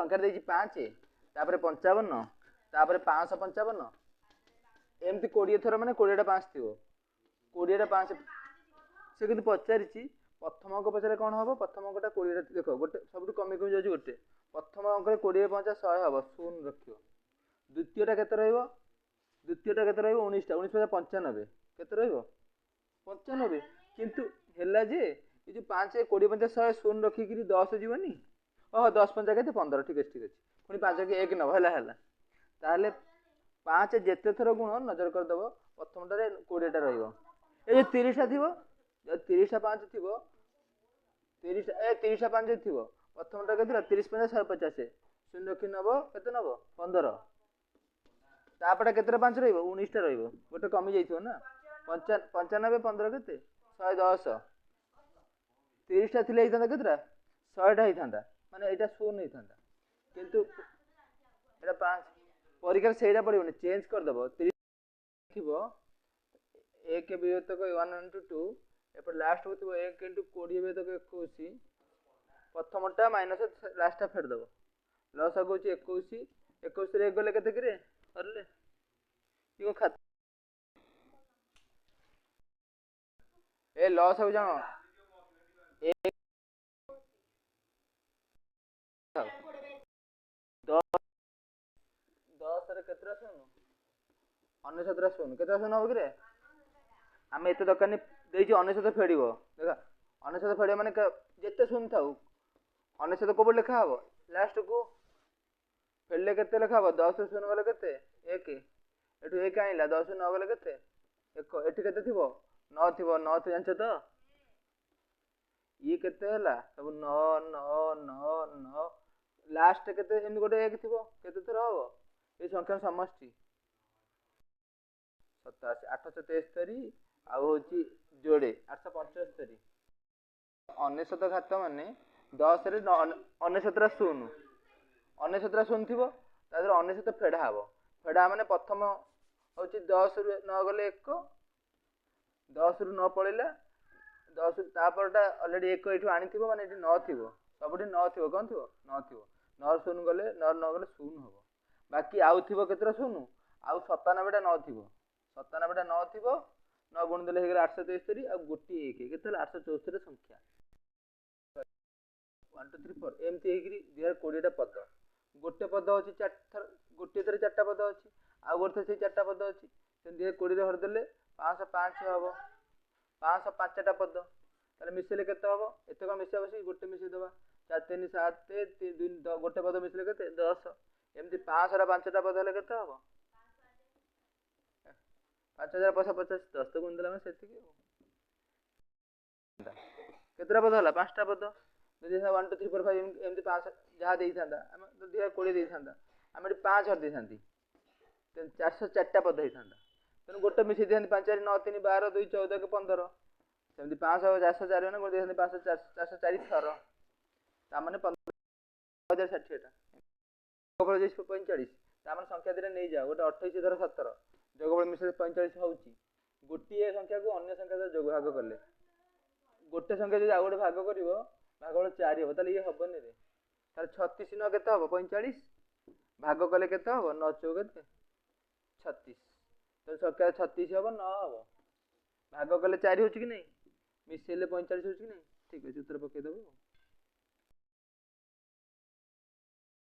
संख्या देछि 5 तापर 55 तापर 555 एमती 20 थर माने 20 टा 5 थिवो 20 टा 5 से किंतु पचारिछि प्रथम अंक पचारे कोन हबो प्रथम अंकटा 20 टा देखो गोटे सबटु कमी कमी जाउछि गोटे प्रथम अंक 20 5 100 हबो शून्य रखियो द्वितीयटा केते रहइबो द्वितीयटा केते रहइबो 19 टा 19 95 केते रहइबो 95 किंतु हेला जे ये जो 5 20 50 100 शून्य रखी कि 10 जीवनी ओह 10 5 केते 15 ठीक अछि पुनी 5 के 1 न होला होला ताले 5 जेते थर गुण नजर कर दबो प्रथमटारे 20 टा रहइबो ए 30 टा थिबो 30 टा 5 थिबो 30 टा 5 थिबो प्रथमटा केते 30 50 150 शून्य रखी नबो केते नबो 15 तापटा केते 5 रहइबो 19 टा रहइबो गोटे कमी जाइथिबो ना 95 15 केते 110 30 टा थिले हिथांदा केतरा 100 टा हिथांदा माने एटा शून्य हिथांदा किंतु एटा 5 परीक्षा सेटा पड़िबोनी चेंज कर दबो 30 थिबो 1 विभक्तक 1 into 2 एपर लास्ट होतिबो 1 into 20 विभक्तक 21 प्रथमटा माइनस लास्टटा फेड दबो लॉस होछि 21 21 रे 1 गले केते किरे करले इको खात ए लॉस हो जाओ 1 10 रे केतरा सुन 19 सुन केतरा सुन हो किरे आमे एते दकानी देछि 19 फेडिबो देखा 19 फेडिबो माने जेते सुन थाउ 19 को लेखा हबो लास्ट को फेडले केते लेखा हबो 10 सुन गले केते 1 एटु 1 आइला 10 न गले केते 1 एठी केते थिबो 9 थिबो 9 तो जानछ तो ये केते हला सब 9 9 9 9 लास्ट केते एम गोटे 1 थिबो केते थर हबो ए संख्या समष्टि 87 873 आ होची जोड़े 875 19 घात माने 10 रे 19 शून 19 शून थिबो तादर 19 फेडा हबो फेडा माने प्रथम होची 10 रु न गले 1 10 रु न पळेला 10 तापरटा ऑलरेडी 1 एठु आनी थिबो माने एठी 9 थिबो सबठी 9 थिबो कोन थिबो 9 थिबो 9 शून गले 9 न गले शून हबो बाकी आउ थिबो केतरा शून आउ 97 टा 9 थिबो 97 टा 9 थिबो 9 गुण देले हेगला 873 आ गोटी 1 केतला 874 संख्या 1 2 3 4 एमती हेगिरी 2020 टा पद गोटे पद होची 4 थर गोटे थर 4 टा पद होची आ गोटे से 4 टा पद होची से 2020 रे हर देले 505 हबो 505 टा पद ताले मिसले केते हबो एते को मिसा बसी गोटे मिसे दबा 4 3 7 2 गोटे पद मिसले केते 10 एमती 5 रा 5 टा पद हले केते हबो 5050 10 तो गुण देला में सेति के केतरा पद हला 5 टा पद यदि 1 2 3 4 5 एमती 5 जहा देई थांदा हम तो 2020 देई थांदा हम 5 हर देई थांती 404 टा पद हेई थांदा तेन गोटे मिसे देहन 5 4 9 3 12 2 14 के 15 सेमती 500 404 ने गोटे देहन 500 404 थर ता माने 15060 टा जोगफल जे 45 ता माने संख्या दिरे नै जाओ गोटे 28 धर 17 जोगफल मिसे 45 होउची गोटिए संख्या को अन्य संख्या से जोग भाग करले गोटे संख्या जे आ गोटे भाग करिवो भागफल 4 हो ताले ये हबने रे ताले 36 न केते हबो 45 भाग कले केते हबो 9 4 केते 36 तो संख्या 36 हबो 9 हबो भाग कले 4 होची कि नै मिसेले 45 होची कि नै ठीक अछि उत्तर पके देबो।